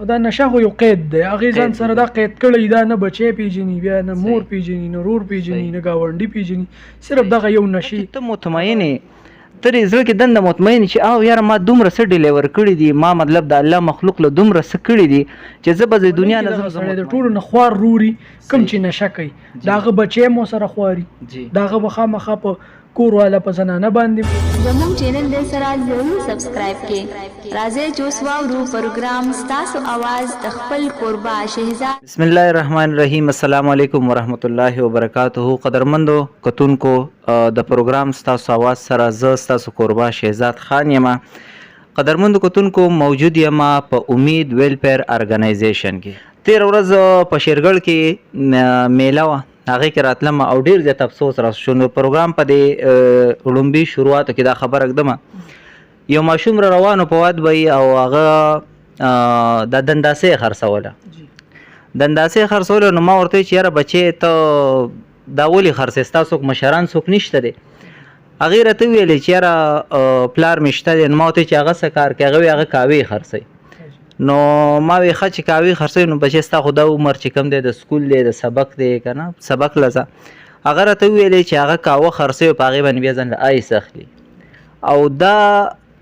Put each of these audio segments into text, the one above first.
دا نشه خو یو قید دی، هغې ځان سره دا قید کړی، دا نه بچی پیژني، بیا نه مور پیژني، نه رور پیژني، نه ګاونډي پیژني، صرف دغه یو نشې. ته مطمئن یې، ته دې زړه کې دنده مطمئن چې او یاره ما دومره څه ډیلیور کړي دي، ما مطلب د الله مخلوق له دومره څه کړي دي چې زه به د دنیا نه دغه سړی د ټولو نه خوار روري کوم چې نشه کوي، د هغه بچی مو سره خواري، د هغه به خامخا په کور والا په زنانه باندې. زموږ چینل دې سره ضرور سبسکرایب کړئ. راځئ چې اوس واورو پروګرام ستاسو आवाज د خپل کوربه شهزاد. بسم الله الرحمن الرحیم. السلام علیکم ورحمۃ اللہ وبرکاتہ. قدرمندو کتونکو د پروګرام ستاسو आवाज سره زه ستاسو کوربه شهزاد خان یم. قدرمندو کتونکو موجود یم په امید ویلفیر ارګنایزیشن کې. تیر ورځ په شیرګل کې میله وه، هغې کې راتلم او ډېر زیات افسوس را شو. نو پروګرام په دې لومبي شروعاتو کې دا خبره ږدمه، یو ماشوم را روانو په واد به او هغه دا دنداسې خرڅوله. دنداسې خرڅوله نو ما ورته ویل چې یاره بچې ته دا ولې خرڅې، ستا څوک مشران څوک نشته دی؟ هغې راته وویلې چې یاره پلار مې شته دی. نو ما ورته چې هغه څه کار کوي؟ هغه وایي هغه کاوې خرڅوي. نو ما وی ښه چې کاوې خرڅوي نو بچې ستا خو دا عمر چې کوم دی د سکول دی د سبق دی که نه سبق لځه. هغه راته وویلې چې هغه کاوه خرڅوي په هغې باندې بیا ځان له آیس اخلي، او دا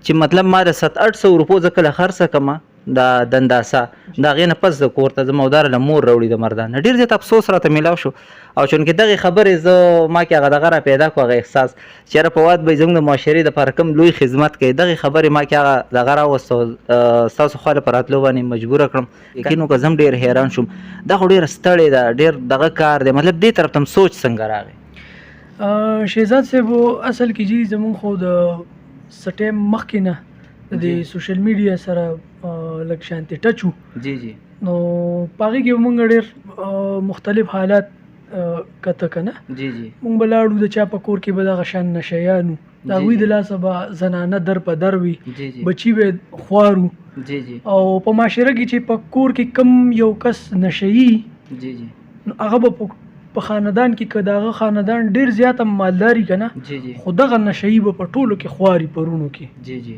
چې مطلب ما د 700-800 روپو زه کله خرڅه کړمه دا دنداسه، د هغې نه پس زه کور ته ځم او دا له مور راوړي د مردانه. ډېر زیات افسوس راته میلاو شو، او چونکې دغې خبرې زه ما کې هغه دغه را پیدا کړو، هغه احساس چې یاره په واد به زموږ د معاشرې دپاره کوم لوی خدمت کوي. دغې خبرې ما کې هغه دغه راوست او ستاسو خوا په راتلو باندې مجبوره کړم. یقین وکړه زه هم ډېر حیران شوم، دا خو ډېره ستړې ده، ډېر دغه کار دی. مطلب دې طرف ته هم سوچ څنګه راغی؟ شهزاد صاحب اصل کې جی زموږ خو د څه ټایم مخکې نه د سوشل میډیا سره لږ شانتې ټچ وو. جی جی. نو په هغې کې موږ ډېر مختلف حالات کته که نه. جی جی. موږ به لاړو د چا په کور کې به دغه شان نشیانو، د هغوی د لاسه به زنانه در په در وي، بچي به خوارو. جی جی. او په معاشره کې چې په کور کې کم یو کس نشهیي، جی جی، نو هغه به په خاندان کې که د هغه خاندان ډېر زیات مالداري که نه، جی جی، خو دغه نشهیي به په ټولو کې خواري پرونو کې. جی جی.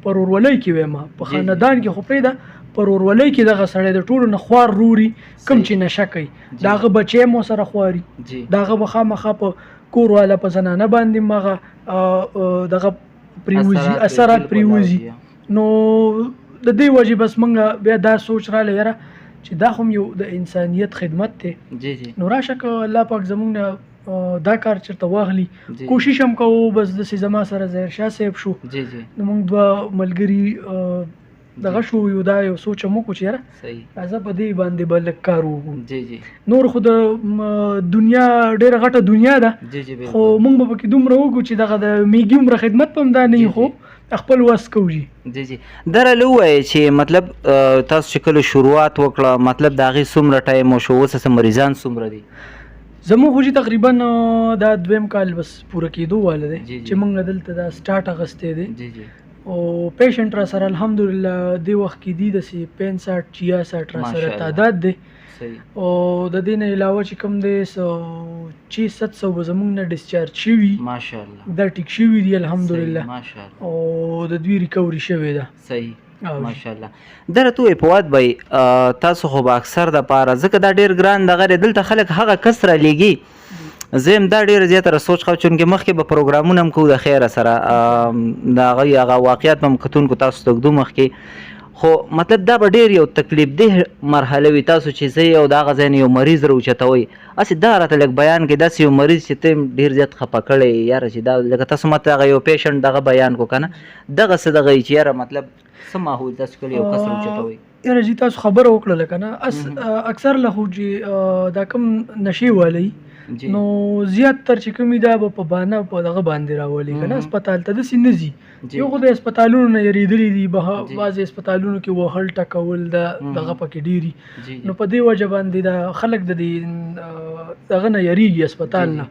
پر ورولۍ کې وایم، په خاندان کې خو پرېږده، پر ورولۍ کې دغه سړی د ټولو نه خوار روري کوم چې نشه کوي، د هغه بچی مو سره خواري، د هغه به خامخا په کور والا په زنانه باندې مغه دغه پریوزي اثرات پریوزي. نو د دې وجې بس موږ بیا دا سوچ رالی یاره چې دا خو یو د انسانیت خدمت دی. جی جی. نو راشه که الله پاک زموږ نه دا کار چېرته واخلي، کوشش هم کوو. بس داسې زما سره ظاهرشاه صاحب شو، جی جی، نو موږ دوه ملګري دغه شو، یو دا یو سوچ هم وکړو چې یاره راځه په دې باندې به لږ کار وکړو. جی جی. نور خو د دنیا ډېره غټه دنیا ده، خو موږ به پکې دومره وکړو چې دغه د میږي عمره خدمت په هم دا نه وي، خو خپل وس کوو. جی جی. دره ووایه چې مطلب تاسو چې کله شروعات وکړه، مطلب د هغې څومره ټایم وشو، اوس هسه مریضان څومره دي؟ زموږ خو چې تقریبا دا 2 کال بس پوره کېدو واله دی چې موږ دلته دا سټارټ اخیستی دی. جی جی. او پیشنټ را سره الحمدلله دې وخت کې دي داسې 65-66 را سره تعداد دی. او د دې نه علاوه چې کوم دی 600-700 به زموږ نه ډسچارج شوي، ماشاءالله دا ټیک شوي دي الحمدلله، ماشاءالله، او د دوی ریکوري شوې ده. صحیح، ماشاءالله. دره ته وایي په واد به تاسو خو به اکثر د پاره ځکه دا ډېر ګران دغه دی، دلته خلک هغه کس را لیږي. زه هم دا ډېره زیاته سوچ کوم چونکې مخکې به پروګرامونه هم کوو د خیره سره، د هغه واقعیات به هم کتونکو تاسو ته ږدو مخکې، خو مطلب دا به ډېر یو تکلیف ده مرحله وي. تاسو چې زه یو د هغه ځای نه یو مریض راوچتوئ، هسې دا راته لږ بیان کړئ، داسې یو مریض چې ته ډېر زیات خفه کړی یاره چې دا لکه تاسو ماته هغه یو پیشنټ دغه بیان کو که نه، دغه څه دغه چې یاره مطلب څه ماحول تاسو کله یو کس راوچتوئ؟ یاره جی تاسو خبره وکړله که نه، اکثر له خو چې دا کوم نشې والی نو زیات تر چې کومې دا به په بانه په دغه باندې راولي که نه، اسپتال ته داسې نه ځي. یو خو د اسپتالونو نه یېرېدلي دي، بعضې اسپتالونو کې وهل ټکول دغه پکې ډېري، نو په دې وجه باندې دا خلک د دې دغه نه یېرېږي اسپتال نه.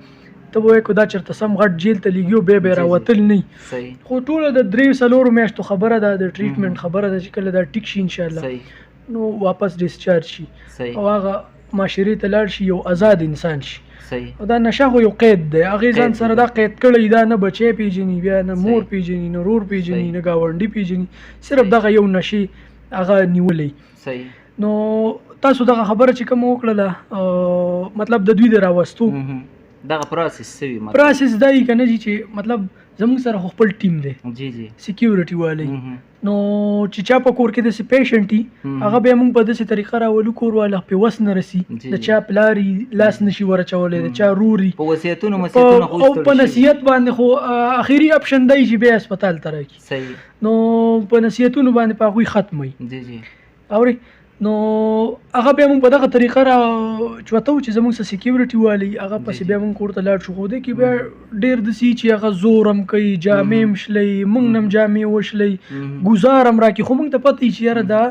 ته به وایې که دا چېرته سم غټ جیل ته لیږي او بیا به یې راوتل نه، خو ټوله د 3-4 میاشتو خبره ده، د ټریټمنټ خبره ده چې کله دا ټیک شي انشاءالله نو واپس ډسچارج شي او هغه معاشرې ته لاړ شي، یو آزاد انسان شي. او دا نشه خو یو قید دی، هغې ځان سره دا قید کړی، دا نه بچی پیژني، بیا نه مور پیژني، نه رور پیژني، نه ګاونډي پیژني، صرف دغه یو نشې هغه نیولې. صحیح. نو تاسو دغه خبره چې کوم وکړله مطلب د دوی د راوستو دغه پروسس سوي مطلب پروسس دای کنه چې مطلب زموږ سره خپل ټیم دی جی جی سکیورټي والی نو چې چا په کور کې د پیشنټ هغه به موږ په داسې طریقه راولو کور والا په وس نه رسی د چا پلاری لاس نشي ورچولې د چا روري په وصیتونو مسیتونو خو او په نصیحت باندې خو اخیری اپشن دی چې به هسپتال ته راکی. صحیح. نو په نصیحتونو باندې په غوي ختمي جی جی اوري نو هغه به موږ په دغه طریقه را چوتو چې زموږ سره سکیورټي والی هغه پسې به موږ کور ته لاړ شو خو دې کې به ډېر د سی چې هغه زورم کوي جامې مشلې موږ نم جامې وشلې گزارم راکې خو موږ ته پته چې یاره دا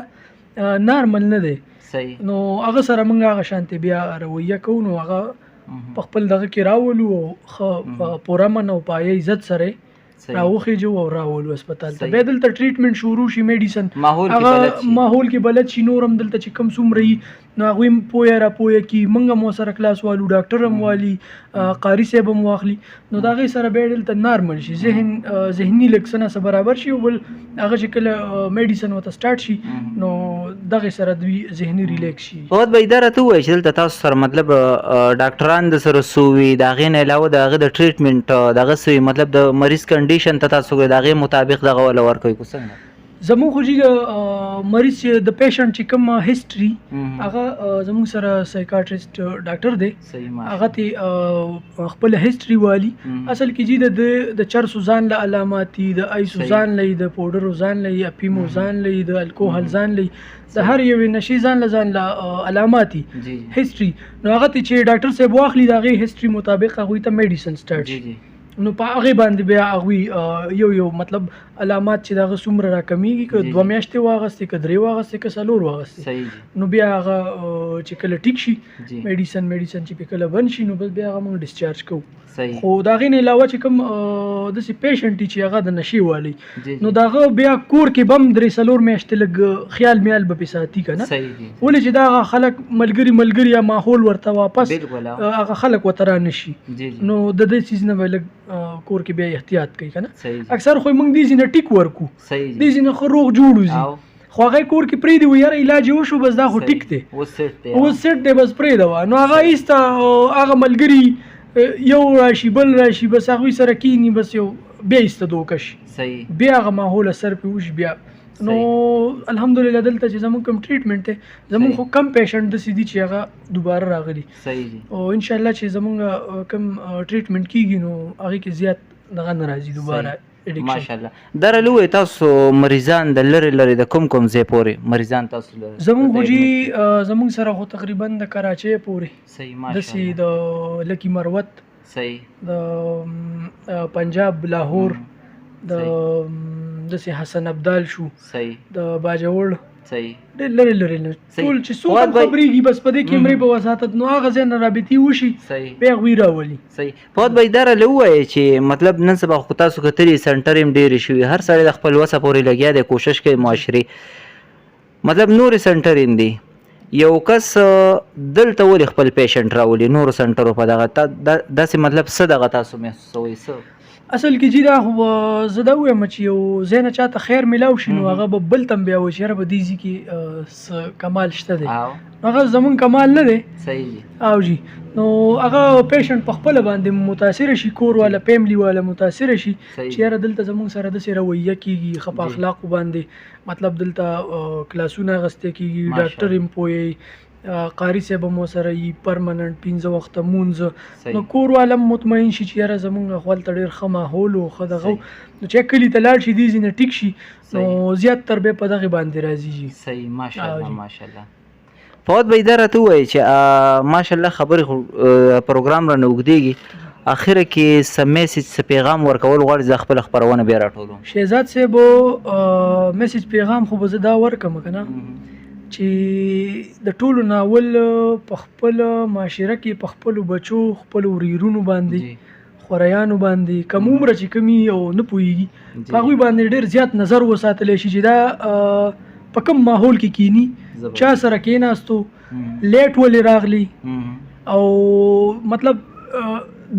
نارمل نه دی. صحیح. نو هغه سره موږ هغه شانتي بیا رویه کوو نو هغه په خپل دغه کې راولو او پوره من او پای عزت سره راوخی جو او راولو هسپتال ته به دلته ټریټمنټ شروع شي میډیسن ماحول کې بلد شي نورم دلته چې کم څومره نو هغه پوهه را پوهه کی منګه مو سره کلاس والو ډاکټر هم والی قاری صاحب هم واخلي نو دا غي سره به دلته نارمل شي ذهني لکسنه سره برابر شي او بل هغه چې کله میډیسن وته سٹارټ شي نو دغه سره دوی ذهني ریلیکس شي. بہت به اداره ته وایي چې دلته تاسو سره مطلب ډاکټران د سره سووي دا غي نه علاوه د هغه د ټریټمنټ دغه سوي مطلب د مریض کنډیشن ته تاسو د هغه مطابق دغه ول ورکوي کو څنګه زموږ خو چې مریض چې د پیشنټ چې کوم هیستوري هغه زموږ سره سایکاټریست ډاکټر دی هغه ته خپل هیستوري والی اصل کې چې د چر سوزان له علاماتي د ای سوزان لې د پودر ځان لې اپیمو ځان لې د الکوهل ځان لې د هر یو نشي ځان له علاماتي هیستوري نو هغه ته چې ډاکټر صاحب واخلي دا غي هیستوري مطابق هغه ته میډیسن سٹارټ شي نو په هغه باندې بیا هغه یو مطلب علامات چې دغه څومره راکمیږي که 2 میاشتې واغستې که 3 واغستې که 4 واغستې نو بیا هغه چې کله ټیک شي میډیسن چې په کله بند شي نو بس بیا هغه موږ ډیسچارج کوو. خو دا غي نه علاوه چې کوم د سی پیشنټ چې هغه د نشي والی نو داغه بیا کور کې بم 3 میاشتې لګ خیال میال به پساتی کنه ولې چې دا خلک ملګری یا ماحول ورته واپس هغه خلک وتره نشي نو د دې چیز نه ولګ کور کې بیا احتیاط کوي کنه اکثر خو موږ دې نه ټیک ورکو دې نه خو روغ جوړوزي خو هغه کور کې پری دی ویره علاج وشو بس دا خو ټیک دی و سیټ دی بس پری دا نو هغه ایست هغه ملګری یو راشي بل راشي بس هغه سره کینی بس یو بیا ایست دوکش صحیح بیا هغه ماحول سر په وش بیا نو الحمدلله دلته چې زموږ کوم ټریټمنټ ته زموږ خو کم پیشنټ د سیدي چې هغه دوباره راغلي. صحیح. او ان شاء الله چې زموږ کوم ټریټمنټ کیږي نو هغه کې زیات دغه ناراضي دوباره ماشاءالله درلوې تاسو مریضان د لری د کوم ځای پورې مریضان تاسو لري زموږ سره خو تقریبا د کراچۍ پورې صحیح ماشاءالله د لکی مروت صحیح د پنجاب لاهور د حسن ابدال شو صحیح د باجوړ صحیح لری ټول چې څوک خبرېږي بس په دې کې مری په وساتت نو هغه ځین رابطي وشي صحیح بیا غوي راولي. صحیح. په به اداره لوي چې مطلب نن سبا خو تاسو کتري سنټر هم ډیر شوی هر سړی د خپل وسه پورې لګیا دی کوشش کوي معاشري مطلب نور سنټر اندي یو کس دلته ول خپل پیشنټ راولي نور سنټر په دغه داسې مطلب څه دغه تاسو محسوسوي څه اصل کې چې دا خو زه دا وایم چې یو زینه چاته خیر ملاو شي نو هغه به بل تم بیا و چې رب دیزي کې کمال شته دی هغه زمون کمال نه دی. صحیح. او جی نو هغه پیشنټ په خپل باندې متاثر شي کور والا فیملی والا متاثر شي چې را دلته زمون سره د سره رویه کیږي خپ اخلاق باندې مطلب دلته کلاسونه غسته کیږي ډاکټر هم پوي قاری صاحب مو سره یې پرمننت 15 وخت مونځ نو کور والا مطمئن شي چې یاره زمونږ خپل تډیر خ ماحول او خدغه نو چې کلی تلاړ شي دي زینه ټیک شي نو زیات تر به په دغه باندې راځي جی. صحیح ماشاءالله. فوت به اداره ته وایي چې ماشاءالله خبرې پروګرام را نوګديږي اخره کې سم میسج پیغام ورکول غواړي ز خپل خبرونه به راټولو شهزاد صاحب میسج پیغام خو به زدا ورکم کنه چې د ټولو ناول په خپل معاشره کې په خپل بچو خپل وريرونو باندې خوریانو باندې کوم عمر چې کمی او نه پويږي هغه باندې ډېر زیات نظر وساتل شي چې دا په کوم ماحول کې کینی چا سره کیناستو لیټ ولې راغلی او مطلب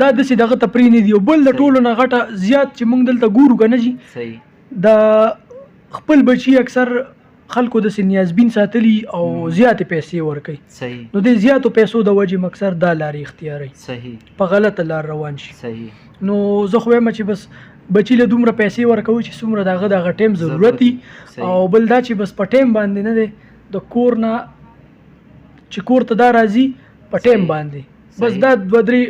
دا د سي دغه تپرین دی بل د ټولو نه غټه زیات چې موږ دلته ګورو کنه جی صحیح دا خپل بچي اکثر خلکو داسې نیازبین ساتلي او زیاتې پیسې ورکوي صحیح نو د زیاتو پیسو د وجې مکسر دا لارې اختیاروي صحیح په غلطه لار روان شي صحیح نو زه خو وایم چې بس بچی له دومره پیسې ورکوي چې څومره د هغه ټایم ضرورت وي او بل دا چې بس په ټایم باندې نه دی د کور نه چې کور ته دا راځي په ټایم باندې بس دا دوه درې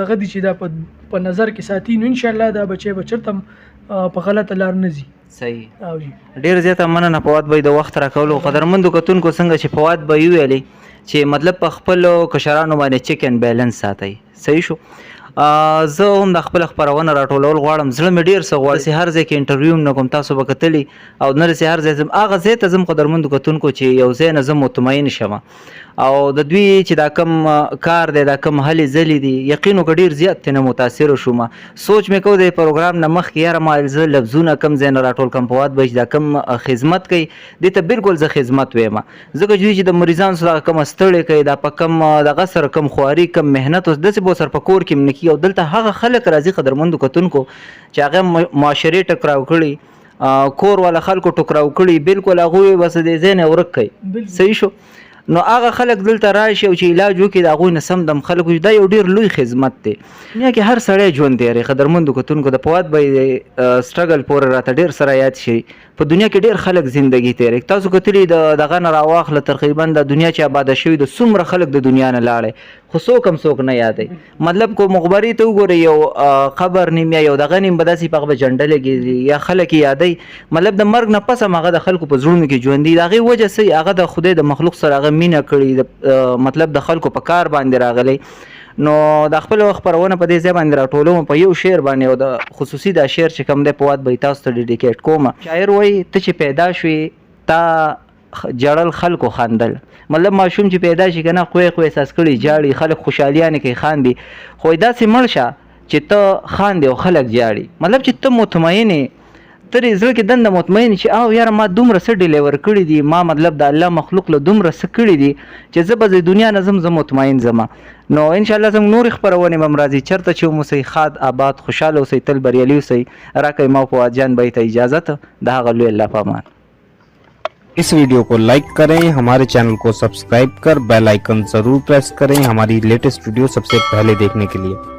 دغه دي چې دا په نظر کې ساتي نو انشاءالله دا بچی به چېرته په غلطه لار نه ځي صحیح او جی ډیر زیاته مننه فواد بھائی د وخت راکولو قدرمندو کتونکو څنګه چې فواد بھائی ویلي چې مطلب په خپل کشرانو باندې چیک اینڈ بیلنس ساتي صحیح شو زه هم د خپل خبرونه راټولول غواړم زړه مې ډیر څه غواړي چې هر ځای کې انټرویو نه کوم تاسو به کتلی او نه رسي هر ځای هغه ځای ته زم قدرمندو کتونکو چې یو ځای نه زم مطمئن شم او د دوی چې دا کم کار دی دا کم هلې ځلې دي یقین وکړه ډېر زیات ترې متاثره شوم سوچ مې کوو د پروګرام نه مخکې یاره ما زه لفظونه کم ځای نه راټول کړم فواد بھائی چې دا کم خدمت کوي دې ته بالکل زه خدمت وایم ځکه چې د مریضانو سره کم ستړی کوي دا په کم دغه سره کم خواري کم محنت اوس داسې به سره په کور کې نه کي او دلته هغه خلک راځي قدرمندو کتونکو چې هغه معاشرې ټکراو کړي کور والا خلکو ټکراو کړي بالکل هغوی بس دې ځای نه ورک کوي صحیح شو نو هغه خلک دلته راشي او چې علاج وکړي د هغوی نه سم دم خلکو دا یو ډېر لوی خدمت دی دنیا کې هر سړی ژوند دی قدرمندو کتونکو د فواد بھائی سټرګل پورې راته ډېر سره یاد شي په دنیا کې ډېر خلک زندگی تیرې تاسو کتلی دغه نه راواخله تقریبا د دنیا چې آباده شوي د څومره خلک د دنیا نه لاړی خو څوک هم څوک نه یادوي مطلب کو مخبري ته وګورئ یو قبر نیم یا یو دغه نیم به داسې په هغه به جنډه لګېږي یا خلک یې یادوي مطلب د مرګ نه پس هم هغه د خلکو په زړونو کې ژوندي د هغې وجه څه هغه د خدای د مخلوق سره هغه مینه کړي مطلب د خلکو په کار باندې راغلی نو د خپل خبرونه په دې ځای باندې راټولوم په یو شعر باندې او د خصوصي دا شعر چې کوم دی فواد بھائی تاسو ته ډیډیکیټ کوم شاعر وایي ته چې پیدا شوې تا جړل خلکو خندل مطلب ماشوم چې پیدا شي که نه خوی خوی احساس کړي جاړي خلک خوشحالیانې کوي خاندي خو داسې مړ شه چې ته خاندې او خلک جاړي مطلب چې ته مطمئن تر زړه کې دنده مطمئن چې او یاره ما دومره څه ډیلیور کړي دي ما مطلب د الله مخلوق له دومره څه کړي دي چې زه به د دنیا نه زه مطمئن ځم نو انشاءالله زموږ نورې خپرونې به هم راځي چېرته چې اوسئ ښاد آباد خوشحاله اوسئ تل بریالي اوسئ راکوئ ما فواد جان بھائی ته اجازت د هغه لوی الله پامان इस वीडियो को लाइक करें हमारे चैनल को सब्सक्राइब कर बेल आइकन जरूर प्रेस करें हमारी लेटेस्ट वीडियो सबसे पहले देखने के लिए।